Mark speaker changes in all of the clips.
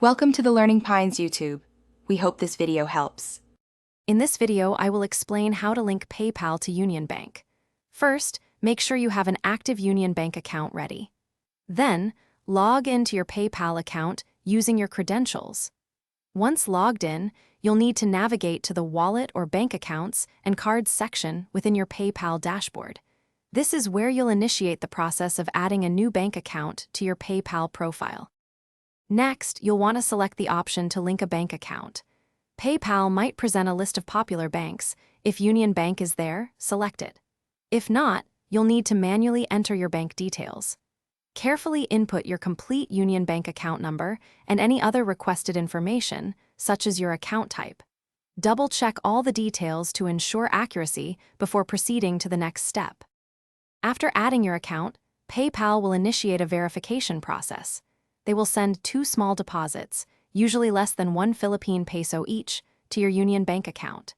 Speaker 1: Welcome to the Learning Pines YouTube. We hope this video helps.
Speaker 2: In this video, I will explain how to link PayPal to UnionBank. First, make sure you have an active UnionBank account ready. Then, log into your PayPal account using your credentials. Once logged in, you'll need to navigate to the Wallet or Bank Accounts and Cards section within your PayPal dashboard. This is where you'll initiate the process of adding a new bank account to your PayPal profile. Next, you'll want to select the option to link a bank account. PayPal might present a list of popular banks. If UnionBank is there, select it. If not, you'll need to manually enter your bank details. Carefully input your complete UnionBank account number and any other requested information, such as your account type. Double-check all the details to ensure accuracy before proceeding to the next step. After adding your account, PayPal will initiate a verification process. They will send 2 small deposits, usually less than 1 Philippine peso each, to your UnionBank account.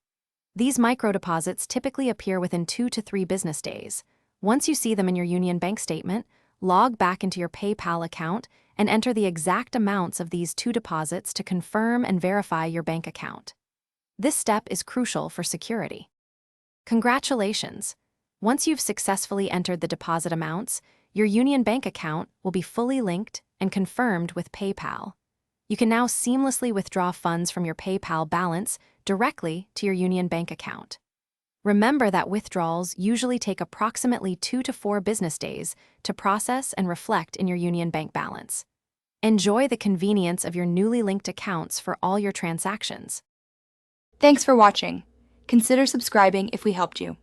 Speaker 2: These micro-deposits typically appear within 2 to 3 business days. Once you see them in your UnionBank statement, log back into your PayPal account and enter the exact amounts of these 2 deposits to confirm and verify your bank account. This step is crucial for security. Congratulations! Once you've successfully entered the deposit amounts, your UnionBank account will be fully linked and confirmed with PayPal. You can now seamlessly withdraw funds from your PayPal balance directly to your UnionBank account. Remember that withdrawals usually take approximately 2 to 4 business days to process and reflect in your UnionBank balance. Enjoy the convenience of your newly linked accounts for all your transactions.
Speaker 1: Thanks for watching. Consider subscribing if we helped you.